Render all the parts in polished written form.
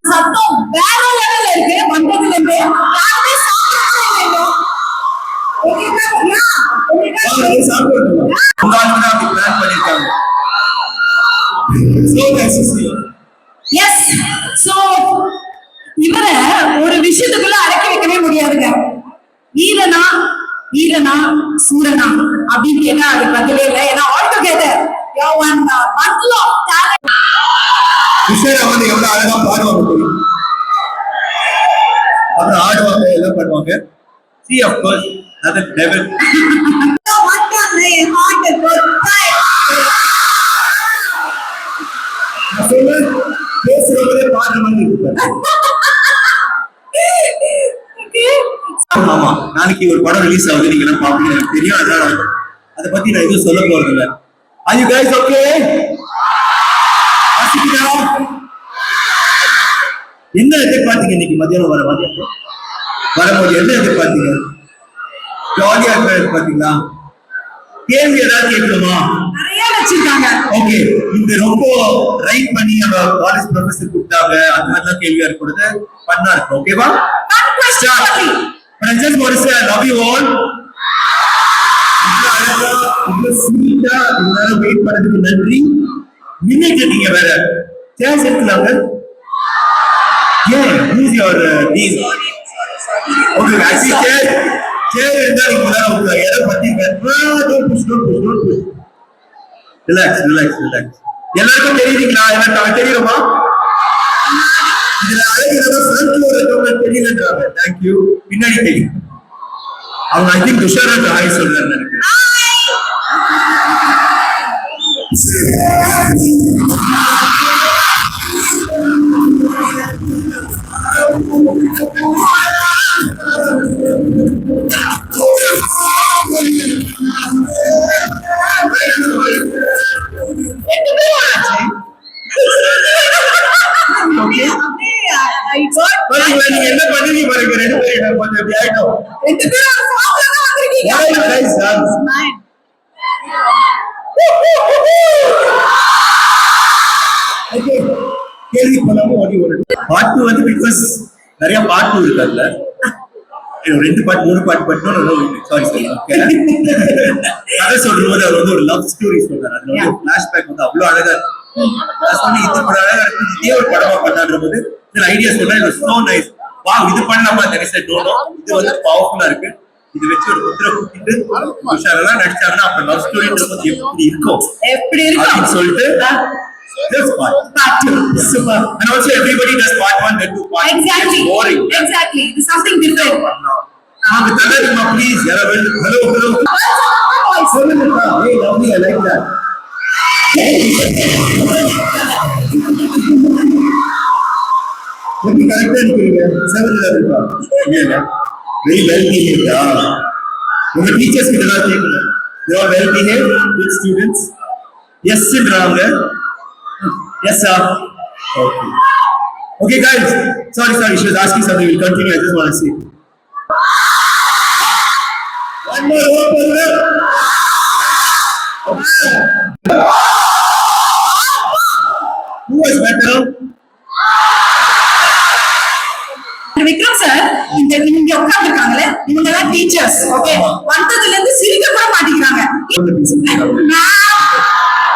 சத்தம் வேற லெவல்ல இருக்கு. வந்ததுல இருந்து யாருமே இவரை ஒரு விஷயத்துக்குள்ள அடக்கி வைக்கவே முடியாதுங்க. ஈரனா ஈரனா சூரனா அப்படின்னு கேட்டா அது பதிலே இல்லை. ஏன்னா ஆல் டுகெதர் வந்து எவ்வளவு அழகா பாடுவாங்க, அப்புறம் ஆடுவாங்க, எல்லாம் பண்ணுவாங்க. See, of course, that's the devil. பேசுறவங்களே பாடுற மாதிரி இருப்பாரு. ஆமா, நாளைக்கு ஒரு படம் ரிலீஸ் ஆகுது, நீங்க எல்லாம் பாப்பீங்க, எனக்கு தெரியும். அதனால அதை பத்தி நான் எதுவும் சொல்ல போறது இல்லை. Are you guys okay? என்ன எதிர்பார்த்தீங்க இன்னைக்கு மதியானம் வரும்போது? என்ன எதிர்பார்த்தீங்க? ஜாலியா இருக்க எதிர்பார்த்தீங்களா? கேள்வி ஏதாவது கேட்கணுமா? நிறைய வச்சிருக்காங்க. ஓகே, இந்த ரொம்ப ரைட் பண்ணி நம்ம காலேஜ் ப்ரொஃபசர் கொடுத்தாங்க, அந்த மாதிரிலாம் கேள்வியா இருக்கிறது பண்ணா இருக்கும். ஓகேவா? I just want to say I love you all. ஸ்வீட்டா எல்லாரும் வெயிட் பண்ணதுக்கு நன்றி. நின்னுட்டு நீங்க வேற சேர்ஸ் எடுக்கலாங்க. ஏன் use your team. Okay, actually chair இருந்தா நீங்க எல்லாரும் உட்காருங்க. எதை பத்தி டோன்ட் புஷ். ரிலாக்ஸ். எல்லாருக்கும் தெரியுதுங்களா? எல்லாருக்கும் தெரியுமா? இதுல அழகு ஃப்ரண்ட்ல இருக்கவங்க தெரியலன்றாங்க. தேங்க்யூ. பின்னாடி தெரியும். அவங்க ஐ திங்க் துஷாரா ஹாய் சொல்றாரு நினைக்கிறேன். நீங்க என்ன பண்ணுவீங்க பாருங்க, ரெண்டு பேரும் கொஞ்சம் எப்படி ஆயிட்டோம். ரெண்டு பேரும் ஒரு ஃபார்ம்ல தான் வந்திருக்கீங்க. கேள்வி பண்ணாம ஓடி பாட்டு வந்து பிகாஸ் நிறைய பாட்டு இருக்காதுல்ல, 2 பாட்டு 3 பாட்டு பாட்டணும். சாரி கதை சொல்லும் போது அவர் வந்து ஒரு லவ் ஸ்டோரி சொல்றாரு. அதுல வந்து பிளாஷ்பேக் வந்து அவ்வளவு அழகா இருக்கு. நான் சொன்னேன் இது ஒரு அழகா இருக்கு, இதே ஒரு படமா பண்ணான்ற போது சில ஐடியா சொல்றேன். It was so nice. வா, இது பண்ணலாமா? இது வந்து பவர்ஃபுல்லா இருக்கு. இது வச்சு ஒரு முத்திரை குத்திட்டு உஷாரெல்லாம் நடிச்சாங்கன்னா அப்ப லவ் ஸ்டோரின்ற போது எப்படி இருக்கும் சொல்லிட்டு just part 2. Super. And also everybody does part 1 then 2 part. Exactly. It's boring. Exactly. It's something different. Tadadima, please. Hello. Hey, lovely. I like that. Let me correct that. 7-11. Very well behaved. Your teachers will not take it. They are well behaved, good students. Yes, sit around there. Yes, sir. Okay, guys. Sorry. She was asking something. We'll continue. I just want to see. One more open up. Who was better? Vikram sir, இங்க உட்கார்ந்துருக்காங்களே, இவங்க தான் teachers. Okay, வந்ததுல இருந்து சிரிக்க கூட மாட்டேங்கிறாங்க.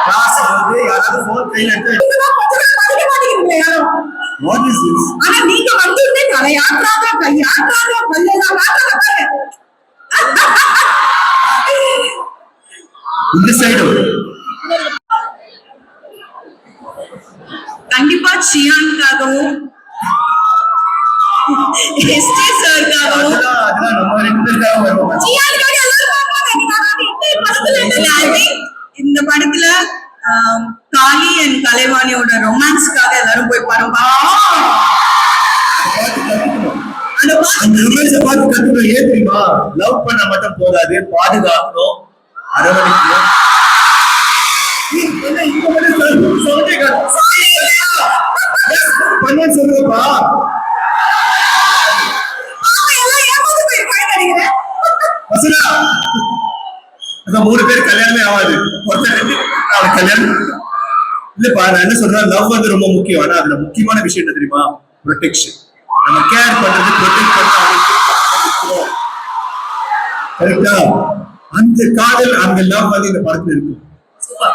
Class வந்து யாராவது ஃபோன் கையில எடுத்து What is this? ஆனா நீங்க வந்துட்டே தலையாட்டாத கையாட்டாத பல்லெல்லாம் ஆட்டாத. இந்த சைடு கண்டிப்பா சியான்காகவும் எஸ்டி சார்காகவும் அதெல்லாம் நம்ம ரெண்டு பேருக்காக வருவோம். சியான்காக எல்லாரும் பாப்பாங்க. இந்த படத்துல காளி அண்ட் கலைவாணியோட ரொமான்ஸ்க்காக எல்லாரும் போய் பாருங்க. அந்த ரொமான்ஸை பார்த்து கத்துக்கணும். ஏன் தெரியுமா? லவ் பண்ண மட்டும் போதாது, பாதுகாக்கணும், அரவணைக்கணும். சொல்லுங்கப்பா. இப்ப 3 பேர் கல்யாணமே ஆகாது, ஒருத்தர் 2 அவனுக்கு கல்யாணம். இல்லப்பா நான் என்ன சொல்றேன், லவ் வந்து ரொம்ப முக்கியம். ஆனா அதுல முக்கியமான விஷயம் என்ன தெரியுமா? ப்ரொடெக்ஷன். நம்ம கேர் பண்றது, ப்ரொடெக்ட் பண்றது. கரெக்டா? அந்த காதல், அந்த லவ் வந்து இந்த படத்துல இருக்கு.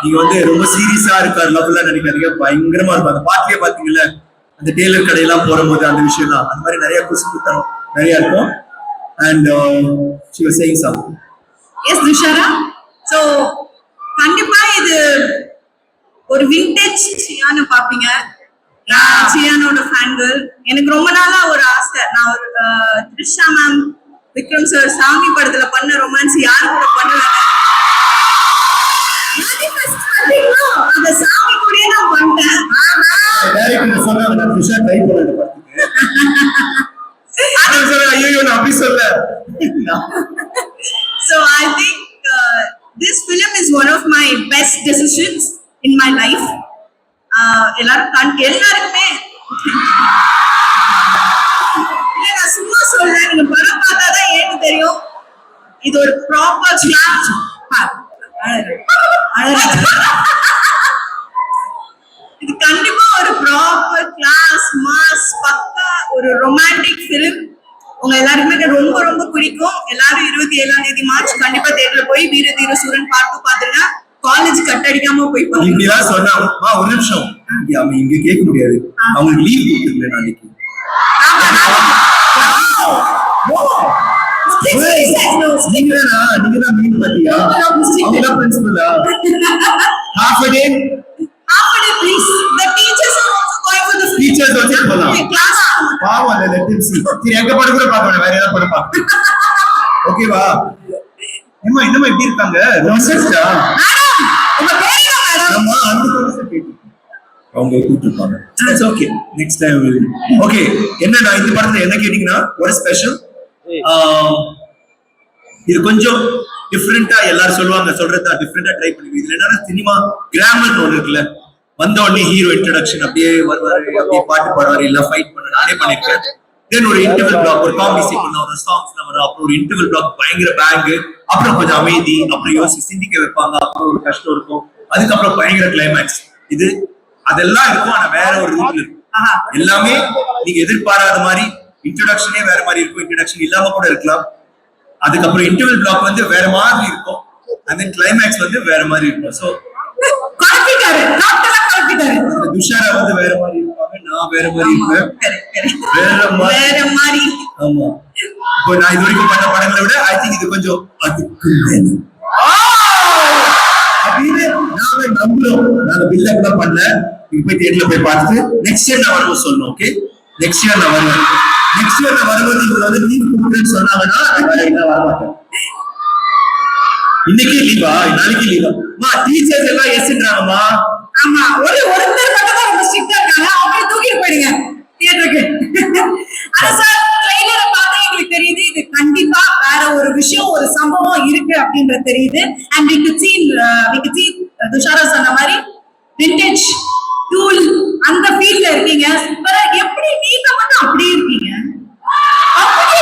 நீங்க வந்து ரொம்ப சீரியஸா இருக்காரு லவ்லாம் நினைக்காதீங்க, பயங்கரமா இருக்கும். அந்த பாட்டிலே பாத்தீங்கல்ல, அந்த டெய்லர் கடையெல்லாம் போடும்போது அந்த விஷயம் தான், அந்த மாதிரி நிறைய குசுக்குத்தனம் நிறைய இருக்கும். And she was saying something. Yes Thushara. So கண்டிப்பா இது ஒரு விண்டேஜ் சியான்னு பாப்பீங்க. நான் சியானோட ஃபேன் கேர்ள். எனக்கு ரொம்ப நாளா ஒரு ஆசை, நான் ஒரு த்ரிஷா மேம், விக்ரம் சார் சாமி படத்துல பண்ண ரொமான்ஸ் யாரு கூட பண்ணுவாங்க, அந்த சாமி கூடயே நான் பண்ணிட்டேன். டைரக்டர் சொன்னாங்க நான் த்ரிஷா ட்ரை பண்ணேன் பாத்துக்கு. நான் சொல்றேன் ஐயோ நான் அப்படி சொல்ல. So I think this film is one of my best decisions in my life. எல்லாருக்குமே இல்ல நான் சும்மா சொல்றேன், நீங்க படம் பார்த்தாதான் ஏன்னு தெரியும். இது ஒரு ப்ராப்பர் கிளாஸ். இது கண்டிப்பா ஒரு ப்ராப்பர் கிளாஸ் மாஸ் பக்கா ஒரு ரொமான்டிக் ஃபிலிம். உங்க எல்லாருக்குமே ரொம்ப ரொம்ப பிடிக்கும். எல்லாரும் 27ஆம் தேதி மார்ச் கண்டிப்பா தியேட்டர்ல போய் வீர தீர சூரன் பார்த்து பாத்துங்க. காலேஜ் கட் அடிக்காம போய் பாருங்க. இப்படிலாம் சொன்னா ஒரு நிமிஷம் அவன் இங்க கேட்க முடியாது, அவங்களுக்கு லீவ் கொடுத்துருங்க நாளைக்கு. நீங்க தான் மீன் பாத்தியா, அவங்க பிரின்சிபலா? half a day please. The teachers are also going for the teachers வச்சு போலாம். class. பாவம் அந்த லெட்டர்ஸ் சரி எங்க படம் கூட பார்க்க வேண்டாம், வேற ஏதாவது படம் பார்க்க. ஓகேவா? ஏமா என்னமா இப்படி இருக்காங்க? ரோசஸ்டா மேடம் உங்க பேர் என்ன மேடம்? நம்ம அந்த ரோசஸ் கேட்டு அவங்க கூப்பிட்டுப்பாங்க. It's okay, next time. Okay, என்னடா இந்த படத்துல என்ன கேட்டீங்கன்னா ஒரு ஸ்பெஷல், இது கொஞ்சம் டிஃபரெண்டா எல்லாரும் சொல்லுவாங்க, சொல்றதா டிஃபரெண்டா ட்ரை பண்ணுவீங்க. இதுல என்னன்னா சினிமா கிராமர் ஒன்று இருக்குல்ல, வந்த உடனே ஹீரோ இன்ட்ரோடக்ஷன் அப்படியே வருவாரு, அப்படியே பாட்டு பாடுவாரு, இல்ல ஃபைட் பண்ண நானே பண்ணிருக்கேன். தென் ஒரு இன்டர்வல் பிளாக், ஒரு காமெடி சீக்வென்ஸ், ஒரு சாங்ஸ்ல வரும், அப்புறம் ஒரு இன்டர்வல் பிளாக் பயங்கர பேங்க், அப்புறம் கொஞ்சம் அமைதி, அப்புறம் யோசிச்சு சிந்திக்க வைப்பாங்க, அப்புறம் ஒரு கஷ்டம் இருக்கும், அதுக்கப்புறம் பயங்கர கிளைமேக்ஸ். இது அதெல்லாம் இருக்கும், ஆனா வேற ஒரு ரூட்ல இருக்கும். எல்லாமே நீங்க எதிர்பாராத மாதிரி, இன்ட்ரோடக்ஷனே வேற மாதிரி இருக்கும், இன்ட்ரோடக்ஷன் இல்லாம கூட இருக்கலாம், அதுக்கப்புறம் இன்டர்வல் பிளாக் வந்து வேற மாதிரி இருக்கும், and then climax வந்து வேற மாதிரி இருக்கும். சோ குழப்பிட்டாரு, டோட்டலா குழப்பிட்டாரு. துஷாரா வந்து வேற மாதிரி இருப்பாங்க, நான் வேற மாதிரி இருப்பேன், வேற மாதிரி. ஆமா, இப்போ நான் இது வரைக்கும் பண்ண படங்களை விட ஐ திங்க் இது கொஞ்சம் அதுக்கு அப்படின்னு நாங்க நம்புறோம். நாங்க பில்டப் தான் பண்ணல, நீங்க போய் தியேட்டர்ல போய் பார்த்துட்டு நெக்ஸ்ட் இயர் நான் வரும்போது சொல்லணும். ஓகே, நெக்ஸ்ட் இயர் நான் வருவேன். நெக்ஸ்ட் இயர் நான் வரும்போது இவங்க வந்து லீவ் கொடுக்குறேன்னு சொன்னாங்கன்னா நான் வர மாட்டேன். இன்னைக்கு லீவா, நாளைக்கு லீவா? டீச்சர்ஸ் எல்லாம் எஸ்ன்றாங்கம்மா. ஆமா, ஒருத்தர் மட்டும் தான் ரொம்ப ஸ்ட்ரிக்ட்டா இருக்காங்க, அவங்களே தூக்கிட்டு போயிடுங்க தியேட்டருக்கு. ஆனா சார் ட்ரெய்லரை பார்த்தா எங்களுக்கு தெரியுது இது கண்டிப்பா வேற ஒரு விஷயம், ஒரு சம்பவம் இருக்கு அப்படின்றது தெரியுது. And we could see Dushara சொன்ன மாதிரி விண்டேஜ் டூல் அந்த ஃபீல்ட்ல இருக்கீங்க. எப்படி நீங்க மட்டும் அப்படியே இருக்கீங்க? அப்படியே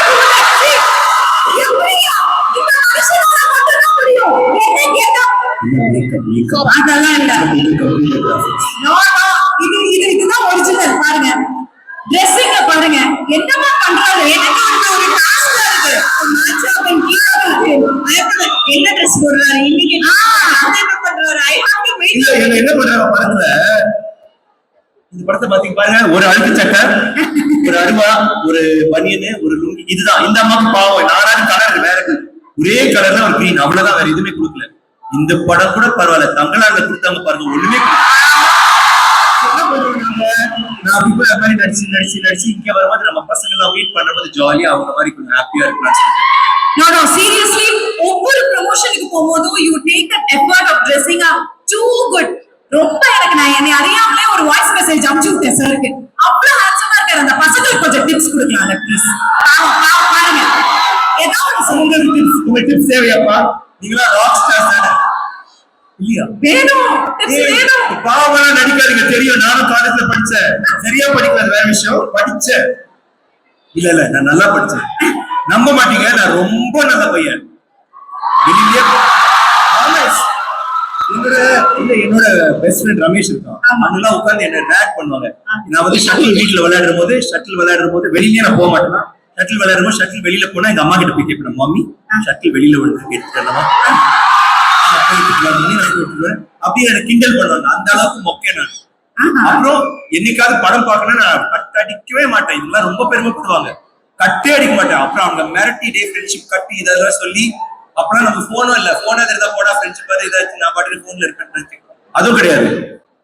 எப்படியா இந்த மனுஷனால மட்டும் தான் முடியும். என்ன கேட்டா அதெல்லாம் இல்ல. நோ நோ, இதுதான் ஒரிஜினல். பாருங்க ட்ரெஸ்ஸிங்க பாருங்க, என்னமா பண்றாரு. எனக்கு ஒரு டாஸ்க் இருக்கு, மேட்ச் இருக்கு, என்ன ட்ரெஸ் போடுறாரு இன்னைக்கு, என்ன பண்றாரு, ஐ ஹேவ் டு வெயிட். என்ன பண்றாங்க பாருங்க, இந்த படத்தை பாத்தீங்க பாருங்க, ஒரு அழுக்கு சட்டை, ஒரு அருவா, ஒரு பனியனு, ஒரு லுங்கி, இதுதான். இந்த அம்மாவுக்கு பாவம், நாலாவது கலர் வேற, ஒரே கலர்ல ஒரு கிரீன், அவ்வளவுதான், வேற எதுவுமே கொடுக்கல. இந்த படம் கூட பரவாயில்ல, தங்களால கொடுத்தாங்க பாருங்க, ஒண்ணுமே நான் இப்ப மாதிரி நடிச்சு இங்க வரும்போது நம்ம பசங்க எல்லாம் வெயிட் பண்றபோது ஜாலியா அவங்க மாதிரி கொஞ்சம் ஹாப்பியா இருக்கலாம். No, no, seriously, ஒவ்வொரு ப்ரமோஷனுக்கு போகும்போதும் you take that effort of dressing up too good. ரொம்ப எனக்கு நான் என்னை அறியாமலே ஒரு வாய்ஸ் மெசேஜ் அனுப்பிச்சு விட்டேன் சாருக்கு. அவ்வளவு ஹேண்ட்ஸமா இருக்காரு. அந்த பசங்களுக்கு கொஞ்சம் டிப்ஸ் கொடுக்கலாம்ல ப்ளீஸ். பாருங்க, ஏதாவது சொல்லுங்க டிப்ஸ். உங்க டிப்ஸ் தேவையாப்பா? நீங்களா ராக் ஸ்டார்ஸ் தானே இல்லையா? வேணும், டிப்ஸ் வேணும். பாவமா நடிக்காதீங்க, தெரியும். நானும் காலேஜ்ல படிச்சேன், சரியா படிக்கல, வேற விஷயம். படிச்சேன், இல்ல நான் நல்லா படிச்சேன். நம்ப மாட்டீங்க, நான் ரொம்ப நல்ல பையன். வெளியே என்னோட பெஸ்ட் ஃப்ரெண்ட் ரமேஷ் இருக்கான். ஆமா. அவங்கெல்லாம் உட்கார்ந்து என்ன ட்ராக் பண்ணுவாங்க. நான் வந்து ஷட்டில் வீட்ல விளையாடும் போது வெளியிலே நான் போக மாட்டேன்னா, ஷட்டில் விளையாடும் ஷட்டில் வெளியில போனா எங்க அம்மா கிட்ட போய் கேட்பேன், மம்மி ஷட்டில் வெளியில விழுந்து எடுத்துக்கலாம் அப்படியே எனக்கு கிண்டல் பண்ணுவாங்க. அந்த அளவுக்கு மொக்கே நான். அப்புறம் என்னைக்காவது படம் பார்க்கணும்னா நான் கட் அடிக்கவே மாட்டேன். இதெல்லாம் ரொம்ப பெருமைப்படுவாங்க. கட்டே அடிக்க மாட்டேன். அப்புறம் அவங்க மிரட்டி டே ஃப்ரெண்ட்ஷிப் கட்டி இதெல்லாம் சொல்லி அப்பெல்லாம் நம்ம போனும் இல்ல, போனா தெரிஞ்சா போடா ஃப்ரெண்ட்ஷிப் அது ஏதாச்சும் நான் பாட்டு போன்ல இருப்பேன். அதுவும் கிடையாது.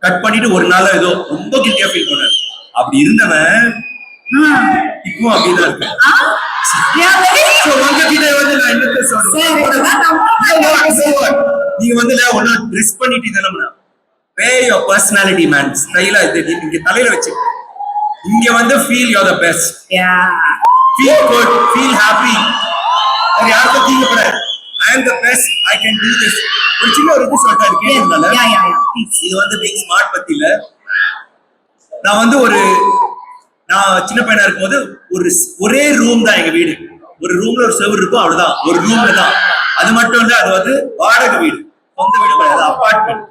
கட் பண்ணிட்டு ஒரு நாள் ஏதோ ரொம்ப கில்ட்டியா ஃபீல் பண்ணேன். அப்படி இருந்தவன் இப்போ அப்படிதான் இருக்கேன். உங்ககிட்ட வந்து நான் என்னத்த சொல்றேன், நீங்க வந்து ஒன்னு ட்ரெஸ் பண்ணிட்டு இதெல்லாம் வே யுவர் பர்சனாலிட்டி மேன், ஸ்டைலா இது இங்க தலையில வச்சு இங்க வந்து feel you are the best, feel good, feel happy. வேற யாருக்கு தீங்கப்பட I am the best, I can do this. ஒரு சின்ன ஒரு இது சொல்லிட்டாரு கேட்டீங்களா? இது வந்து பீங் ஸ்மார்ட் பத்தி இல்ல. நான் வந்து நான் சின்ன பையனா இருக்கும்போது ஒரே ரூம் தான் எங்க வீடு. ஒரு ரூம்ல ஒரு செவர் இருக்கும், அவ்வளவுதான். ஒரு ரூம்ல தான். அது மட்டும் இல்ல, அது வந்து வாடகை வீடு, சொந்த வீடு கிடையாது, அபார்ட்மெண்ட்.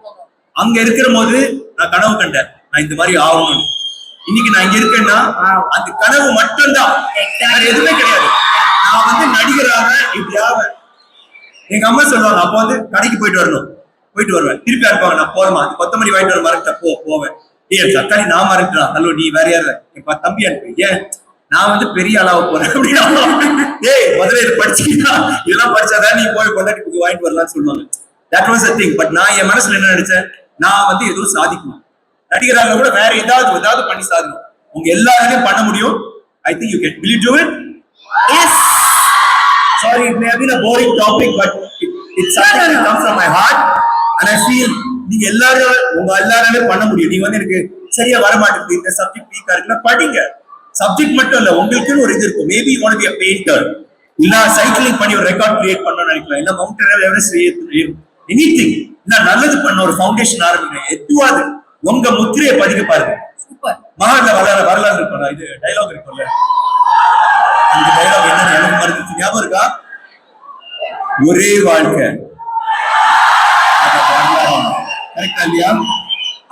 அங்க இருக்கிற போது நான் கனவு கண்டேன், நான் இந்த மாதிரி ஆகணும்னு. இன்னைக்கு நான் இங்க இருக்கேன்னா அந்த கனவு மட்டும்தான், வேற எதுவுமே கிடையாது. நான் வந்து நடிகராக இப்படி ஆவேன். எங்க அம்மா சொல்லுவாங்க, அப்போ வந்து கடைக்கு போயிட்டு வருவேன், திருப்பி அனுப்பாங்க. நான் போறேன், அது கொத்தமல்லி வாங்கிட்டு வர மறந்துட்டேன், போவேன். ஏன் தக்காளி நான் மறந்துட்டான், ஹலோ நீ வேற யாரு, என் தம்பி அனுப்பு, ஏன் நான் வந்து பெரிய ஆளாக போறேன் அப்படின்னா, ஏய் முதல்ல இது படிச்சீங்கன்னா இதெல்லாம் படிச்சாதான் நீ போய் கொண்டாடி வாங்கிட்டு வரலாம்னு சொல்லுவாங்க. That was a thing. But நான் என் மனசுல என்ன நினைச்சேன், நான் வந்து எதுவும் சாதிக்கணும், நடிகராக கூட வேற ஏதாவது பண்ணி சாதிக்கணும். உங்க எல்லாரையும் பண்ண முடியும். I think you can. Will you do it? Yes. Sorry, it may have been a boring topic, but it's something that comes from my heart, and I feel நீங்க உங்க எல்லாராலையும் பண்ண முடியும். நீங்க வந்து எனக்கு சரியா வர மாட்டேங்குது, இந்த சப்ஜெக்ட் வீக்கா இருக்குன்னா படிங்க. சப்ஜெக்ட் மட்டும் இல்ல, உங்களுக்குன்னு ஒரு இது இருக்கும். Maybe you want to be a painter, இல்ல சைக்கிளிங் பண்ணி ஒரு ரெக்கார்ட் கிரியேட் பண்ணணும்னு நினைக்கலாம், இல்ல மவுண்டன் எவரெஸ்ட் எனிதிங், இல்ல நல்லது பண்ண ஒரு ஃபவுண்டேஷன் ஆரம்பிங்க. எதுவாது உங்க முத்திரையை பதிக்க பாருங்க. சூப்பர். மகான்ல வரலாறு இருப்பா, இது டைலாக் இருக்கும்ல, அந்த டைலாக் என்ன எனக்கு மறந்துச்சு, ஞாபகம் இருக்கா? ஒரே வாழ்க்கை, கரெக்டா இல்லையா?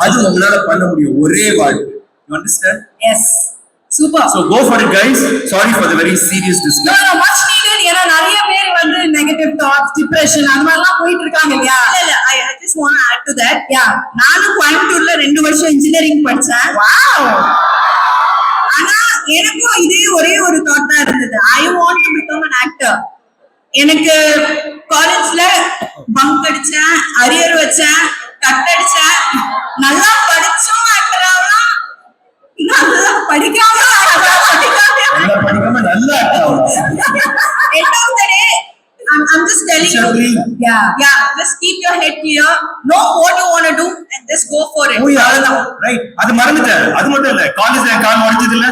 அது உங்களால பண்ண முடியும், ஒரே வாழ்க்கை. You understand? Yes. Super. So go for it, guys. Sorry for the very serious discussion. No, much needed. ஏன்னா நிறைய பேர் வந்து நெகட்டிவ் தாட்ஸ், டிப்ரெஷன் அந்த மாதிரிலாம் போயிட்டு இருக்காங்க இல்லையா? இல்ல I just want to add to that. நானும் கோயம்புத்தூர்ல 2 வருஷம் இன்ஜினியரிங் படிச்சேன். வாவ். ஆனா எனக்கும் இதே ஒரே ஒரு தாட் தான் இருந்தது, I want to become an actor. எனக்கு காலேஜ்ல பங்க் அடிச்சேன், அரியர் வச்சேன், கட் அடிச்சேன், நல்லா படிச்சும் ஆக்டர் ஆகலாம், நல்லா படிக்காம நல்லா படிக்காம நல்லா end of the day I'm just telling you, just keep your head clear, know what you want to do and just go for it. Right. அது மறந்துட்டேன். அது மட்டும் இல்ல, காலேஜ்ல கால் உடைஞ்சது இல்ல,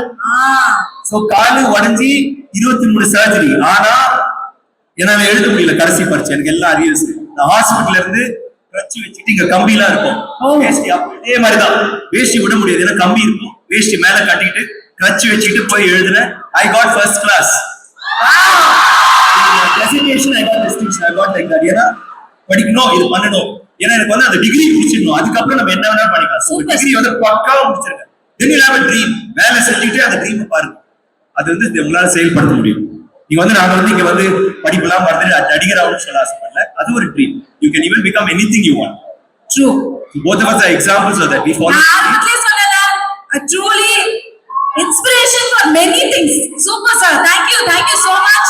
சோ கால் உடைஞ்சி 23 சர்ஜரி. ஆனா என்னால எழுத முடியல கடைசி பரீட்சை, எனக்கு எல்லாம் அரியர்ஸ். நான் ஹாஸ்பிட்டல்ல இருந்து கட்சி வச்சுட்டு இங்க கம்பி எல்லாம் இருக்கும், வேஷ்டி இதே மாதிரிதான், வேஷ்டி விட முடியாது, ஏன்னா கம்பி இருக்கும், வேஷ்டி மேல கட்டிட்டு கட்சி வச்சுட்டு போய் எழுதுனேன். I got first class. Presentation I got distinction, I got like that. ஏன்னா படிக்கணும், இது பண்ணணும், ஏன்னா எனக்கு வந்து அந்த டிகிரி முடிச்சிடணும், அதுக்கப்புறம் நம்ம என்ன வேணா பண்ணிக்கலாம். ஸோ டிகிரி வந்து பக்காவா முடிச்சிருக்கேன். Then you have a dream. மேல செஞ்சுட்டு அந்த ட்ரீமை பாருங்க, அது வந்து உங்களால செயல்படுத்த முடியும். நீங்க வந்து நாங்க வந்து இங்க வந்து படிப்பெல்லாம் பார்த்துட்டு நடிகராகவும் சொல்ல ஆசைப்படல, அது ஒரு dream. You can even become anything you want. True. Both of us are examples of that. We follow. நான் சொல்லல, truly inspiration for many things. Super sir, thank you so much.